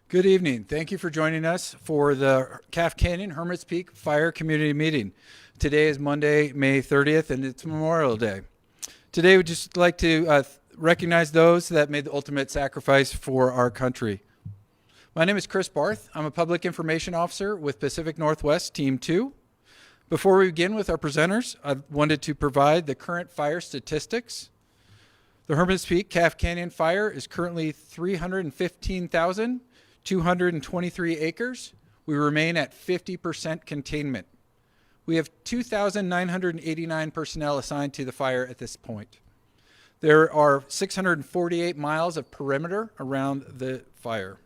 Good evening. Thank you for joining us for the Calf Canyon Hermits Peak Fire Community Meeting. Today is Monday, May 30th, and it's Memorial Day. Today, we'd just like to recognize those that made the ultimate sacrifice for our country. My name is Chris Barth. I'm a Public Information Officer with Pacific Northwest Team 2. Before we begin with our presenters, I wanted to provide the current fire statistics. The Hermits Peak Calf Canyon fire is currently 315,223 acres. We remain at 50% containment. We have 2,989 personnel assigned to the fire at this point. There are 648 miles of perimeter around the fire.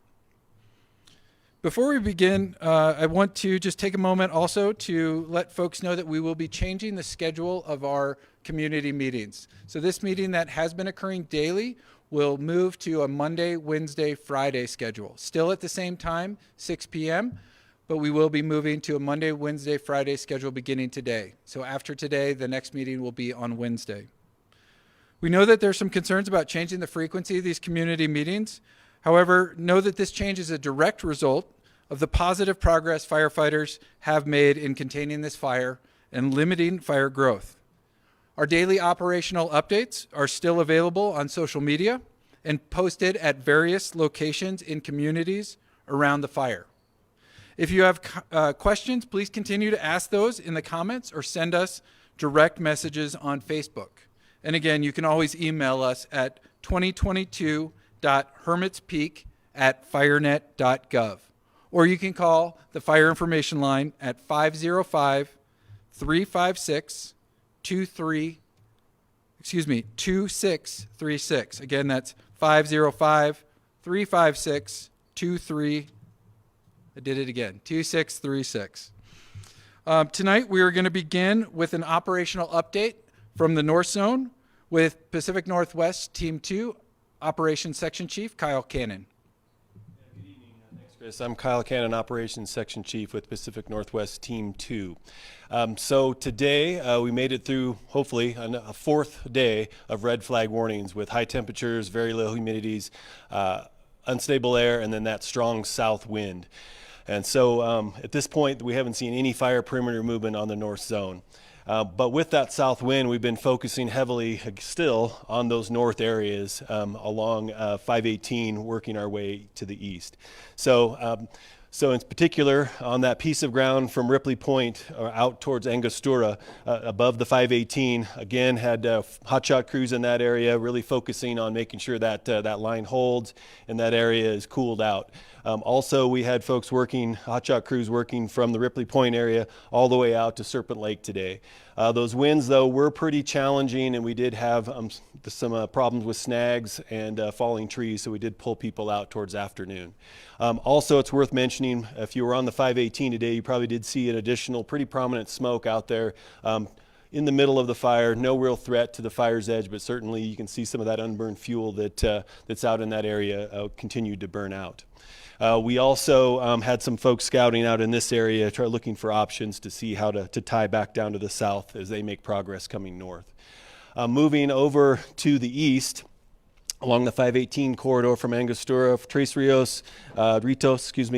Before we begin, I want to just take a moment also to let folks know that we will be changing the schedule of our community meetings. So this meeting that has been occurring daily will move to a Monday, Wednesday, Friday schedule. Still at the same time, 6 p.m., but we will be moving to a Monday, Wednesday, Friday schedule beginning today. So after today, the next meeting will be on Wednesday. We know that there's some concerns about changing the frequency of these community meetings. However, know that this change is a direct result of the positive progress firefighters have made in containing this fire and limiting fire growth. Our daily operational updates are still available on social media and posted at various locations in communities around the fire. If you have questions, please continue to ask those in the comments or send us direct messages on Facebook. And again, you can always email us at 2022.hermitspeak@firenet.gov. Or you can call the Fire Information Line at 505-356-2636. Again, that's 505-356-2636. Tonight, we are going to begin with an operational update from the North Zone with Pacific Northwest Team 2 Operations Section Chief Kyle Cannon. Good evening. Thanks, Chris. I'm Kyle Cannon, Operations Section Chief with Pacific Northwest Team 2. So today we made it through, hopefully, a fourth day of red flag warnings with high temperatures, very low humidities, unstable air, and then that strong south wind. And so at this point, we haven't seen any fire perimeter movement on the North Zone. But with that south wind, we've been focusing heavily still on those north areas along 518, working our way to the east. So in particular, on that piece of ground from Ripley Point out towards Angostura, above the 518, again, had hotshot crews in that area, really focusing on making sure that that line holds and that area is cooled out. Also, we had folks working, hotshot crews working from the Ripley Point area all the way out to Serpent Lake today. Those winds, though, were pretty challenging, and we did have some problems with snags and falling trees, so we did pull people out towards afternoon. Also, it's worth mentioning, if you were on the 518 today, you probably did see an additional pretty prominent smoke out there in the middle of the fire. No real threat to the fire's edge, but certainly you can see some of that unburned fuel that's out in that area continued to burn out. We also had some folks scouting out in this area, looking for options to see how to tie back down to the south as they make progress coming north. Moving over to the east, along the 518 corridor from Angostura,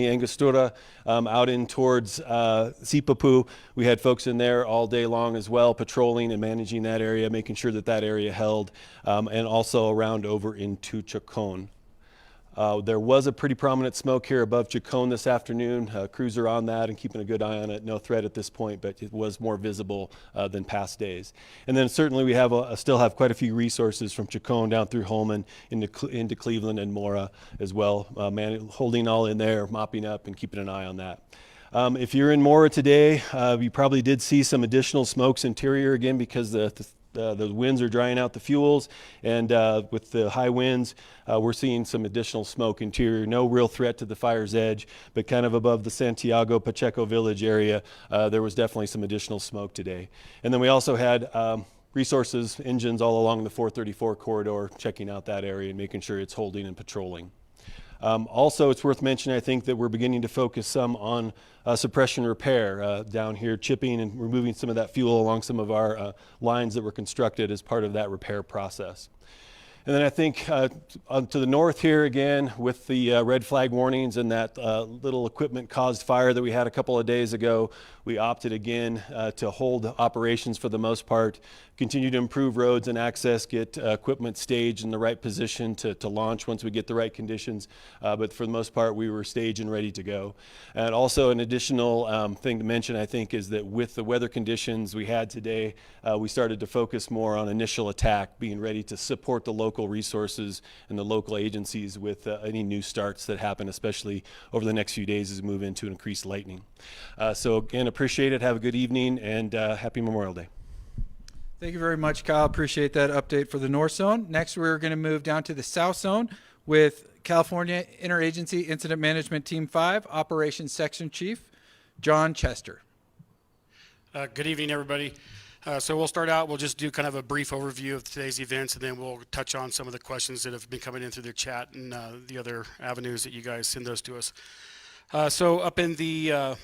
Angostura, out in towards Sipapu. We had folks in there all day long as well, patrolling and managing that area, making sure that that area held, and also around over into Chacon. There was a pretty prominent smoke here above Chacon this afternoon. Crews are on that and keeping a good eye on it. No threat at this point, but it was more visible than past days. And then certainly we have still have quite a few resources from Chacon down through Holman into Cleveland and Mora as well, holding all in there, mopping up and keeping an eye on that. If you're in Mora today, you probably did see some additional smokes interior again because the winds are drying out the fuels, and with the high winds, we're seeing some additional smoke interior. No real threat to the fire's edge, but kind of above the Santiago Pacheco Village area, there was definitely some additional smoke today. And then we also had resources, engines all along the 434 corridor, checking out that area and making sure it's holding and patrolling. Also, it's worth mentioning, I think, that we're beginning to focus some on suppression repair down here, chipping and removing some of that fuel along some of our lines that were constructed as part of that repair process. And then I think to the north here again with the red flag warnings and that little equipment caused fire that we had a couple of days ago, we opted again to hold operations for the most part, continue to improve roads and access, get equipment staged in the right position to launch once we get the right conditions. But for the most part, we were staged and ready to go. And also an additional thing to mention, I think, is that with the weather conditions we had today, we started to focus more on initial attack, being ready to support the local resources and the local agencies with any new starts that happen, especially over the next few days as we move into increased lightning. So again, appreciate it. Have a good evening and happy Memorial Day. Thank you very much, Kyle. Appreciate that update for the North Zone. Next, we're going to move down to the South Zone with California Interagency Incident Management Team 5, Operations Section Chief, John Chester. Good evening, everybody. So we'll start out, we'll just do kind of a brief overview of today's events, and then we'll touch on some of the questions that have been coming in through the chat and the other avenues that you guys send those to us. So up in the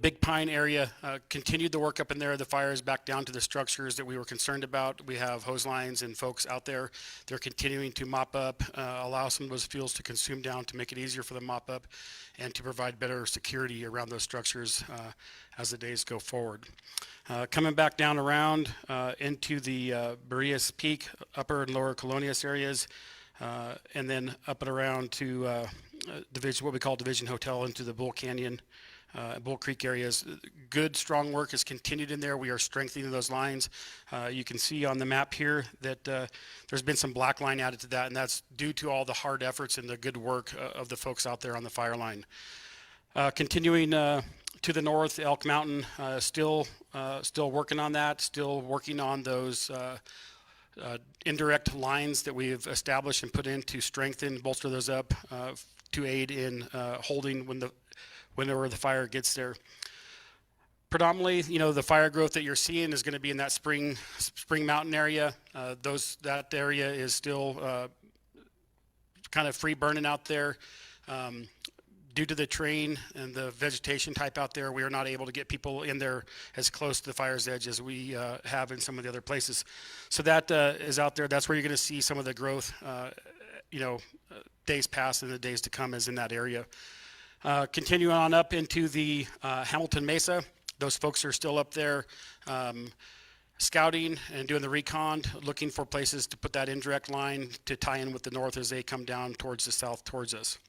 Big Pine area, continued the work up in there. The fire is back down to the structures that we were concerned about. We have hose lines and folks out there. They're continuing to mop up, allow some of those fuels to consume down to make it easier for the mop up and to provide better security around those structures as the days go forward. Coming back down around into the Boreas Peak, upper and lower Colonias areas, and then up and around to Division, what we call Division Hotel, into the Bull Canyon, Bull Creek areas. Good, strong work has continued in there. We are strengthening those lines. You can see on the map here that there's been some black line added to that, and that's due to all the hard efforts and the good work of the folks out there on the fire line. Continuing to the north, Elk Mountain, still working on that, still working on those indirect lines that we've established and put in to strengthen, bolster those up to aid in holding whenever the fire gets there. Predominantly, the fire growth that you're seeing is going to be in that Spring Mountain area. That area is still kind of free burning out there. Due to the terrain and the vegetation type out there, we are not able to get people in there as close to the fire's edge as we have in some of the other places. So that is out there. That's where you're going to see some of the growth, days past and the days to come is in that area. Continuing on up into the Hamilton Mesa, those folks are still up there scouting and doing the recon, looking for places to put that indirect line to tie in with the north as they come down towards the south towards us.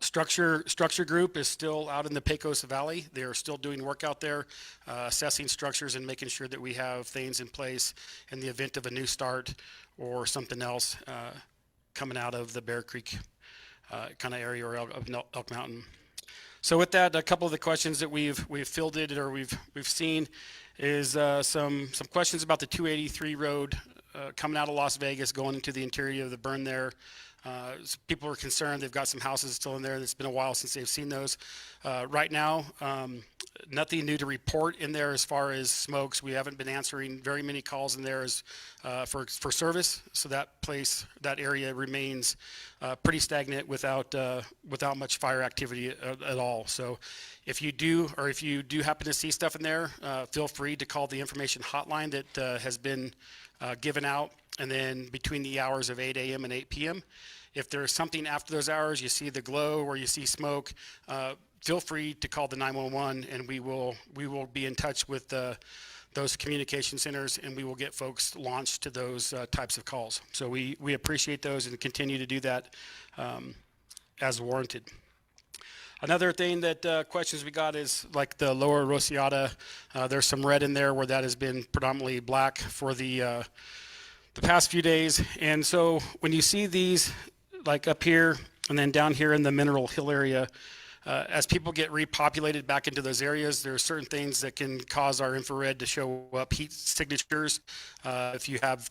Structure group is still out in the Pecos Valley. They're still doing work out there, assessing structures and making sure that we have things in place in the event of a new start or something else coming out of the Bear Creek kind of area or of Elk Mountain. So with that, a couple of the questions that we've fielded or we've seen is some questions about the 283 road coming out of Las Vegas, going into the interior of the burn there. So people are concerned. They've got some houses still in there. It's been a while since they've seen those. Right now, nothing new to report in there as far as smokes. We haven't been answering very many calls in there as for service. So that area remains pretty stagnant without much fire activity at all. So if you do happen to see stuff in there, feel free to call the information hotline that has been given out. And then between the hours of 8 a.m. and 8 p.m., if there's something after those hours, you see the glow or you see smoke, feel free to call the 911, and we will be in touch with those communication centers, and we will get folks launched to those types of calls. So we appreciate those and continue to do that as warranted. Another thing that questions we got is like the lower Rosiata. There's some red in there where that has been predominantly black for the past few days. And so when you see these like up here and then down here in the Mineral Hill area, as people get repopulated back into those areas, there are certain things that can cause our infrared to show up heat signatures. If you have,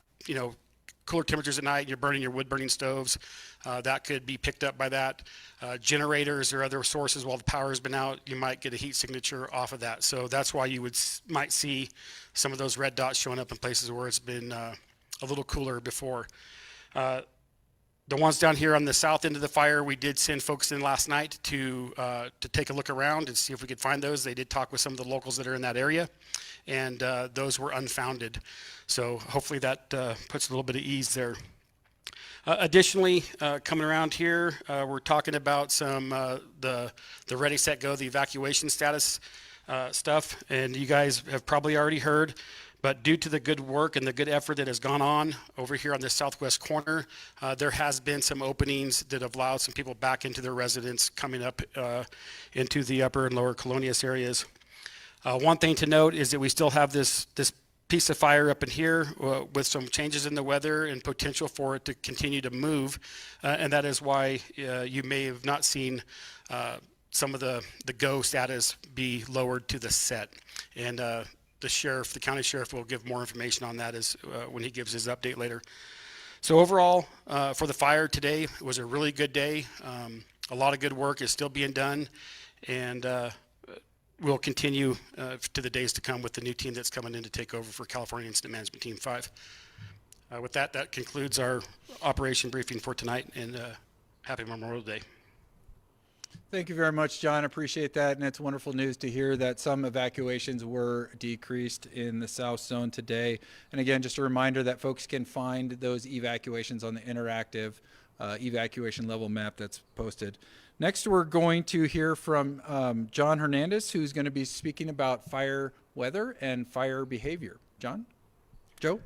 cooler temperatures at night and you're burning your wood burning stoves, that could be picked up by that. Generators or other sources while the power has been out, you might get a heat signature off of that. So that's why you might see some of those red dots showing up in places where it's been a little cooler before. The ones down here on the south end of the fire, we did send folks in last night to take a look around and see if we could find those. They did talk with some of the locals that are in that area, and those were unfounded. So hopefully that puts a little bit of ease there. Additionally, coming around here, we're talking about some the Ready, Set, Go, the evacuation status stuff, and you guys have probably already heard, but due to the good work and the good effort that has gone on over here on the southwest corner, there has been some openings that have allowed some people back into their residence coming up into the upper and lower Colonias areas. One thing to note is that we still have this piece of fire up in here with some changes in the weather and potential for it to continue to move, and that is why you may have not seen some of the go status be lowered to the set. And the county sheriff will give more information on that as when he gives his update later. So overall, for the fire today, it was a really good day. A lot of good work is still being done, and we'll continue to the days to come with the new team that's coming in to take over for California Incident Management Team 5. With that concludes our operation briefing for tonight, and happy Memorial Day. Thank you very much, John. Appreciate that. And it's wonderful news to hear that some evacuations were decreased in the South Zone today. And again, just a reminder that folks can find those evacuations on the interactive evacuation level map that's posted. Next, we're going to hear from John Hernandez, who's going to be speaking about fire weather and fire behavior. John? Joe?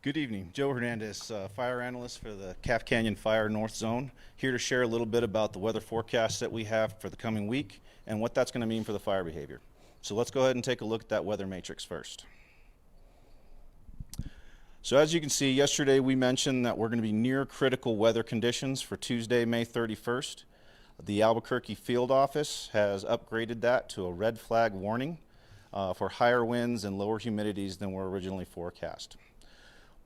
Good evening. Joe Hernandez, fire analyst for the Calf Canyon Fire North Zone, here to share a little bit about the weather forecast that we have for the coming week and what that's going to mean for the fire behavior. So let's go ahead and take a look at that weather matrix first. So as you can see, yesterday we mentioned that we're going to be near critical weather conditions for Tuesday, May 31st. The Albuquerque field office has upgraded that to a red flag warning for higher winds and lower humidities than were originally forecast.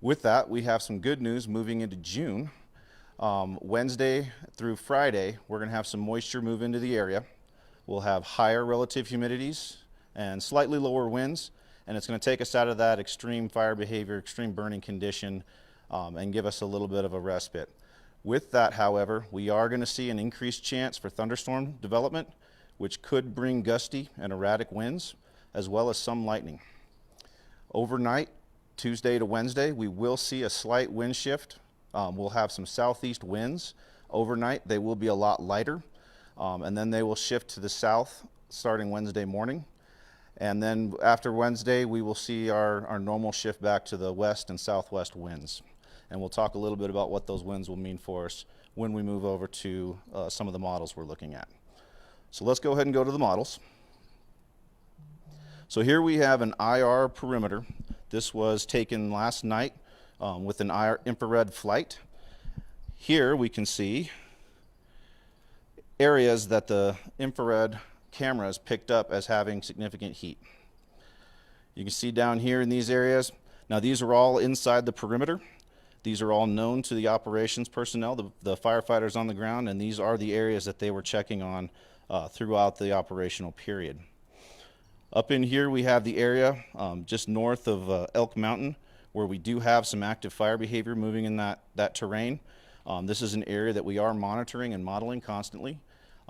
With that, we have some good news moving into June. Wednesday through Friday, we're going to have some moisture move into the area. We'll have higher relative humidities and slightly lower winds, and it's going to take us out of that extreme fire behavior, extreme burning condition, and give us a little bit of a respite. With that, however, we are going to see an increased chance for thunderstorm development, which could bring gusty and erratic winds, as well as some lightning. Overnight, Tuesday to Wednesday, we will see a slight wind shift. We'll have some southeast winds. Overnight, they will be a lot lighter, and then they will shift to the south starting Wednesday morning. And then after Wednesday, we will see our normal shift back to the west and southwest winds. And we'll talk a little bit about what those winds will mean for us when we move over to some of the models we're looking at. So let's go ahead and go to the models. So here we have an IR perimeter. This was taken last night with an infrared flight. Here we can see areas that the infrared cameras picked up as having significant heat. You can see down here in these areas. Now these are all inside the perimeter. These are all known to the operations personnel, the firefighters on the ground, and these are the areas that they were checking on throughout the operational period. Up in here we have the area just north of Elk Mountain, where we do have some active fire behavior moving in that terrain. This is an area that we are monitoring and modeling constantly,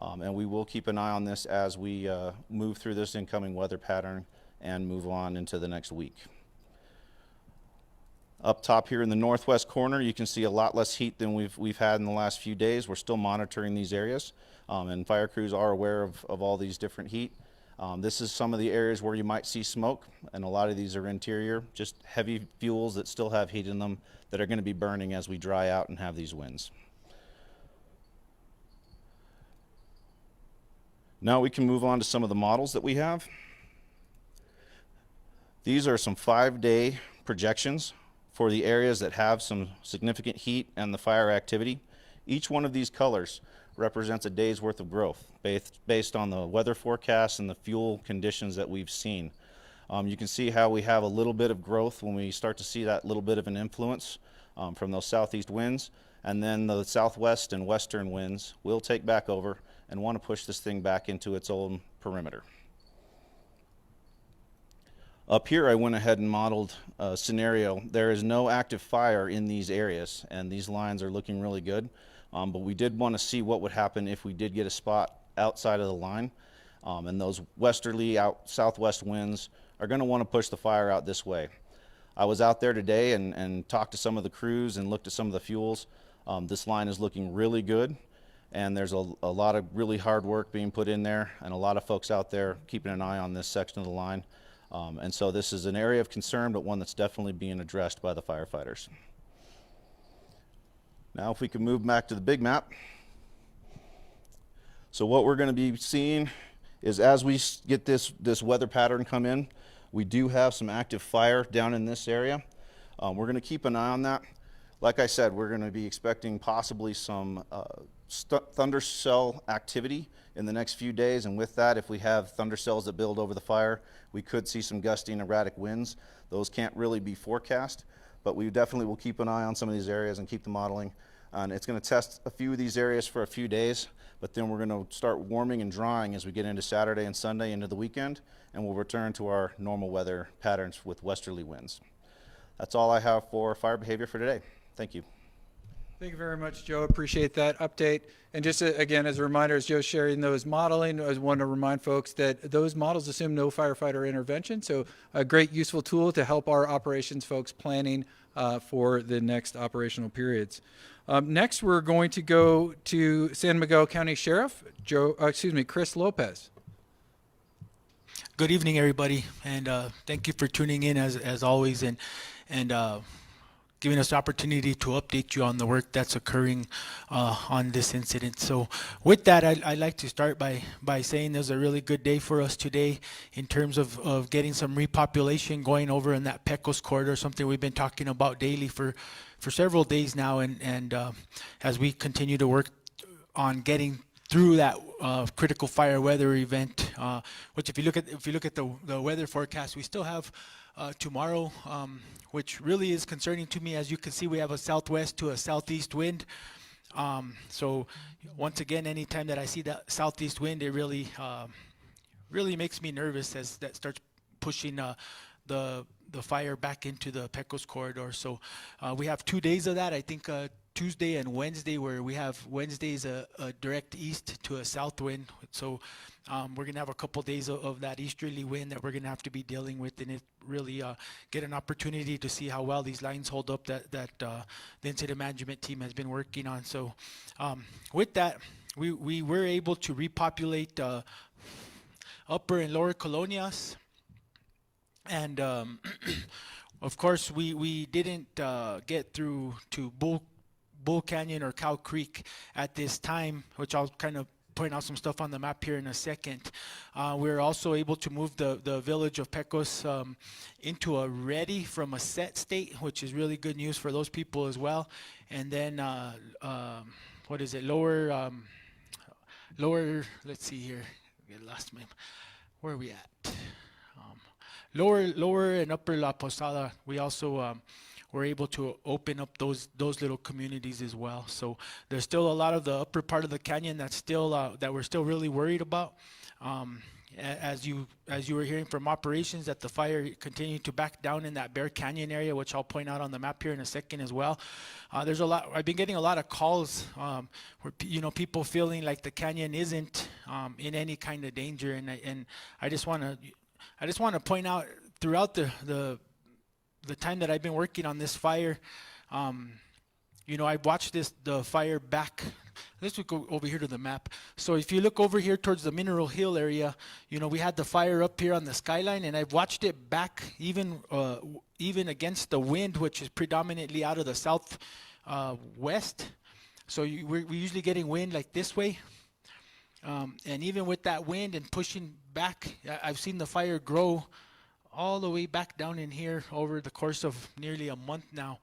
and we will keep an eye on this as we move through this incoming weather pattern and move on into the next week. Up top here in the northwest corner, you can see a lot less heat than we've had in the last few days. We're still monitoring these areas, and fire crews are aware of all these different heat. This is some of the areas where you might see smoke, and a lot of these are interior, just heavy fuels that still have heat in them that are going to be burning as we dry out and have these winds. Now we can move on to some of the models that we have. These are some 5-day projections for the areas that have some significant heat and the fire activity. Each one of these colors represents a day's worth of growth based on the weather forecast and the fuel conditions that we've seen. You can see how we have a little bit of growth when we start to see that little bit of an influence from those southeast winds, and then the southwest and western winds will take back over and want to push this thing back into its own perimeter. Up here I went ahead and modeled a scenario. There is no active fire in these areas, and these lines are looking really good. But we did want to see what would happen if we did get a spot outside of the line, and those westerly southwest winds are going to want to push the fire out this way. I was out there today and talked to some of the crews and looked at some of the fuels. This line is looking really good, and there's a lot of really hard work being put in there, and a lot of folks out there keeping an eye on this section of the line. And so this is an area of concern, but one that's definitely being addressed by the firefighters. Now if we can move back to the big map. So what we're going to be seeing is, as we get this weather pattern come in, we do have some active fire down in this area. We're going to keep an eye on that. Like I said, we're going to be expecting possibly some thunder cell activity in the next few days, and with that, if we have thunder cells that build over the fire, we could see some gusty and erratic winds. Those can't really be forecast, but we definitely will keep an eye on some of these areas and keep the modeling. And it's going to test a few of these areas for a few days, but then we're going to start warming and drying as we get into Saturday and Sunday into the weekend, and we'll return to our normal weather patterns with westerly winds. That's all I have for fire behavior for today. Thank you. Thank you very much, Joe. Appreciate that update. And just again, as a reminder, as Joe's sharing those modeling, I want to remind folks that those models assume no firefighter intervention. So a great useful tool to help our operations folks planning for the next operational periods. Next, we're going to go to San Miguel County Sheriff, Chris Lopez. Good evening, everybody, and thank you for tuning in as always, and giving us the opportunity to update you on the work that's occurring on this incident. So with that, I'd like to start by saying there's a really good day for us today in terms of getting some repopulation going over in that Pecos corridor, something we've been talking about daily for several days now, and as we continue to work on getting through that critical fire weather event, which if you look at the weather forecast, we still have tomorrow, which really is concerning to me. As you can see, we have a southwest to a southeast wind. So once again, anytime that I see that southeast wind, it really makes me nervous, as that starts pushing the fire back into the Pecos corridor. So we have 2 days of that. I think Tuesday and Wednesday, where we have Wednesday's a direct east to a south wind. So we're going to have a couple days of that easterly wind that we're going to have to be dealing with, and it really get an opportunity to see how well these lines hold up that the incident management team has been working on. So with that, we were able to repopulate upper and lower colonias, and of course we didn't get through to Bull Canyon or Cow Creek at this time, which I'll kind of point out some stuff on the map here in a second. We're also able to move the village of Pecos into a ready from a set state, which is really good news for those people as well. And then what is it, lower, let's see here, I lost my, where are we at? Lower and upper La Posada, we also we're able to open up those little communities as well. So there's still a lot of the upper part of the canyon that's still that we're still really worried about. As you were hearing from operations, that the fire continued to back down in that Bear Canyon area, which I'll point out on the map here in a second as well. There's a lot. I've been getting a lot of calls where people feeling like the canyon isn't in any kind of danger, and I just want to point out throughout the time that I've been working on this fire, I've watched the fire back. Let's go over here to the map. So if you look over here towards the Mineral Hill area, we had the fire up here on the skyline, and I've watched it back even against the wind, which is predominantly out of the south west. So we're usually getting wind like this way. And even with that wind and pushing back, I've seen the fire grow all the way back down in here over the course of nearly a month now.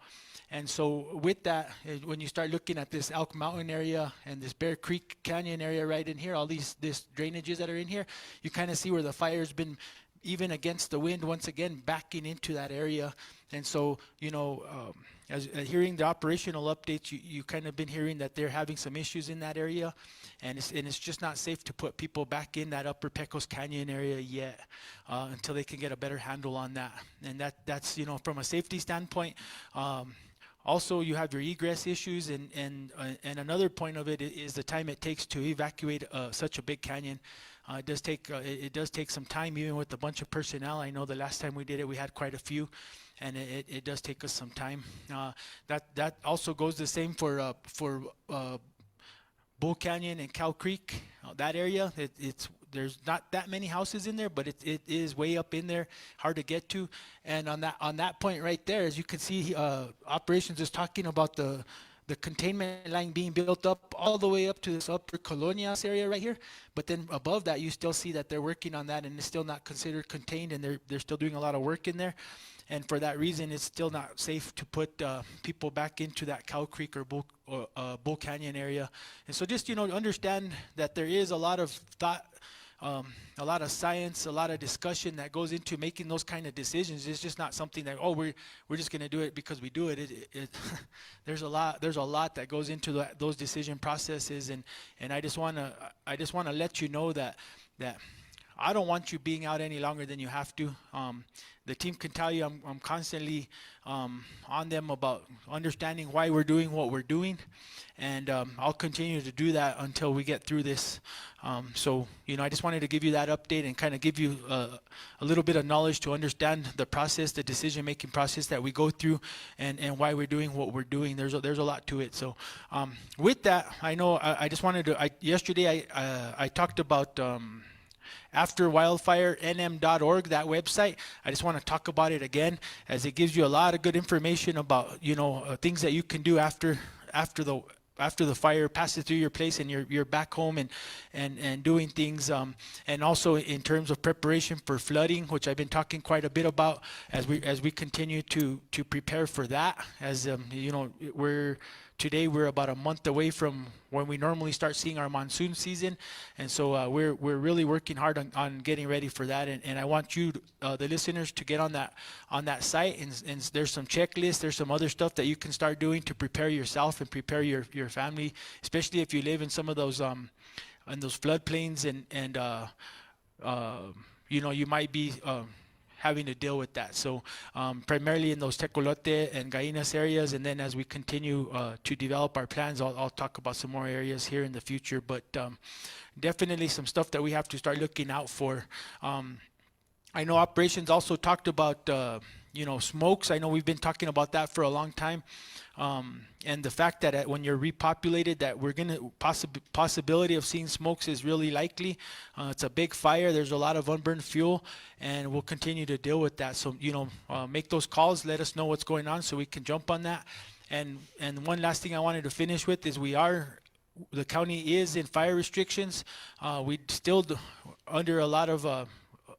And so with that, when you start looking at this Elk Mountain area and this Bear Creek Canyon area right in here, all these drainages that are in here, you kind of see where the fire's been, even against the wind, once again backing into that area. And so as hearing the operational updates, you kind of been hearing that they're having some issues in that area, and it's just not safe to put people back in that upper Pecos Canyon area yet until they can get a better handle on that. And that's from a safety standpoint. Also, you have your egress issues, and another point of it is the time it takes to evacuate such a big canyon. It does take some time, even with a bunch of personnel. I know the last time we did it, we had quite a few, and it does take us some time. That also goes the same for Bull Canyon and Cow Creek, that area. There's not that many houses in there, but it is way up in there, hard to get to. And on that point right there, as you can see, operations is talking about the containment line being built up all the way up to this upper Colonias area right here. But then above that, you still see that they're working on that, and it's still not considered contained, and they're still doing a lot of work in there. And for that reason, it's still not safe to put people back into that Cow Creek or Bull Canyon area. And so just, understand that there is a lot of thought, a lot of science, a lot of discussion that goes into making those kind of decisions. It's just not something that, we're just going to do it because we do it. There's a lot that goes into those decision processes, and I just want to let you know that I don't want you being out any longer than you have to. The team can tell you I'm constantly on them about understanding why we're doing what we're doing, and I'll continue to do that until we get through this. So, I just wanted to give you that update and kind of give you a little bit of knowledge to understand the process, the decision-making process that we go through, and why we're doing what we're doing. There's a lot to it. So, with that, I know I just wanted to. Yesterday I talked about. AfterWildfireNM.org, that website. I just want to talk about it again, as it gives you a lot of good information about things that you can do after the fire passes through your place and you're back home and doing things, and also in terms of preparation for flooding, which I've been talking quite a bit about as we continue to prepare for that. As Today we're about a month away from when we normally start seeing our monsoon season, and so we're really working hard on getting ready for that. And I want you, the listeners, to get on that site. And there's some checklists, there's some other stuff that you can start doing to prepare yourself and prepare your family, especially if you live in some of those floodplains and you might be having to deal with that. So primarily in those Tecolote and Gainas areas, and then as we continue to develop our plans, I'll talk about some more areas here in the future, but definitely some stuff that we have to start looking out for. I know operations also talked about smokes. I know we've been talking about that for a long time, and the fact that when you're repopulated, that we're going to possibility of seeing smokes is really likely. It's a big fire. There's a lot of unburned fuel, and we'll continue to deal with that. So make those calls. Let us know what's going on so we can jump on that. And one last thing I wanted to finish with is the county is in fire restrictions. We still under a lot of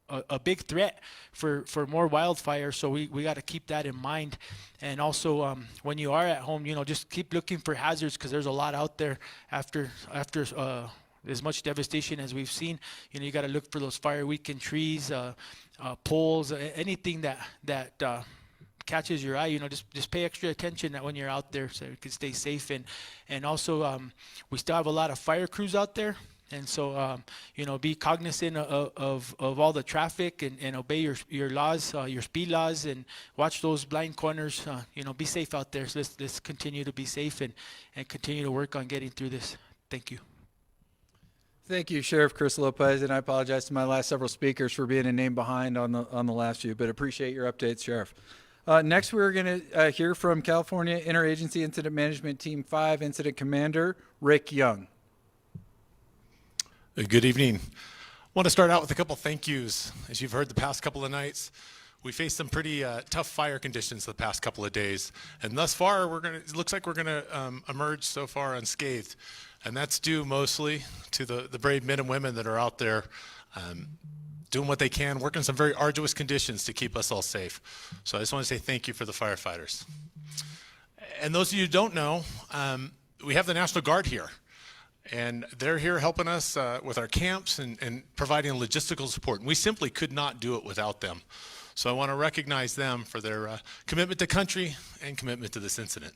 a big threat for more wildfire, so we got to keep that in mind. And also when you are at home, just keep looking for hazards, because there's a lot out there after as much devastation as we've seen. You got to look for those fire weakened trees, poles, anything that catches your eye. Just pay extra attention when you're out there so you can stay safe. And also we still have a lot of fire crews out there. And so, be cognizant of all the traffic and obey your laws, your speed laws, and watch those blind corners. Be safe out there. So let's continue to be safe and continue to work on getting through this. Thank you. Thank you, Sheriff Chris Lopez, and I apologize to my last several speakers for being a name behind on the last few, but appreciate your updates, Sheriff. Next, we're going to hear from California Interagency Incident Management Team 5 Incident Commander Rick Young. Good evening. I want to start out with a couple thank yous. As you've heard the past couple of nights, we faced some pretty tough fire conditions the past couple of days, and thus far it looks like we're going to emerge so far unscathed, and that's due mostly to the brave men and women that are out there doing what they can, working some very arduous conditions to keep us all safe. So I just want to say thank you for the firefighters. And those of you who don't know, we have the National Guard here. And they're here helping us with our camps and providing logistical support. And we simply could not do it without them. So I want to recognize them for their commitment to country and commitment to this incident.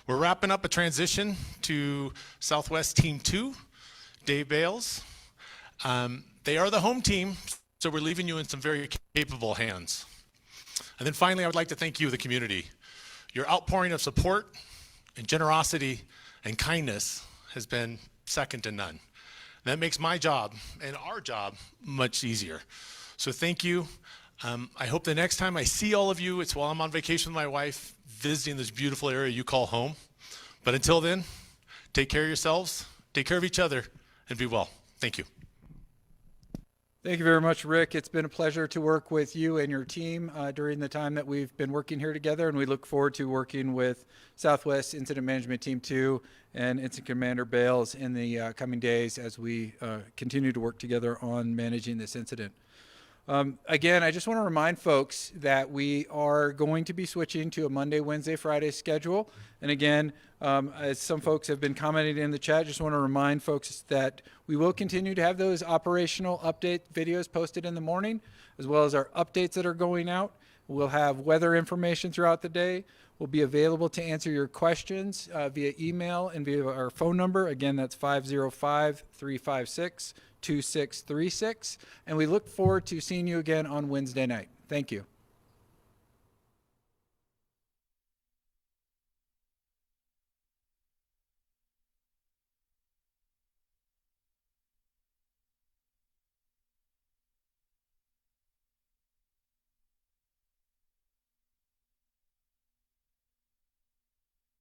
We're wrapping up a transition to Southwest Team 2, Dave Bales. They are the home team, so we're leaving you in some very capable hands. And then finally, I would like to thank you, the community. Your outpouring of support and generosity and kindness has been second to none. That makes my job and our job much easier. So thank you. I hope the next time I see all of you, it's while I'm on vacation with my wife, visiting this beautiful area you call home. But until then, take care of yourselves, take care of each other, and be well. Thank you. Thank you very much, Rick. It's been a pleasure to work with you and your team during the time that we've been working here together, and we look forward to working with Southwest Incident Management Team 2 and Incident Commander Bales in the coming days as we continue to work together on managing this incident. Again, I just want to remind folks that we are going to be switching to a Monday, Wednesday, Friday schedule. And again, as some folks have been commenting in the chat, just want to remind folks that we will continue to have those operational update videos posted in the morning, as well as our updates that are going out. We'll have weather information throughout the day. We'll be available to answer your questions via email and via our phone number. Again, that's 505-356-2636. And we look forward to seeing you again on Wednesday night. Thank you.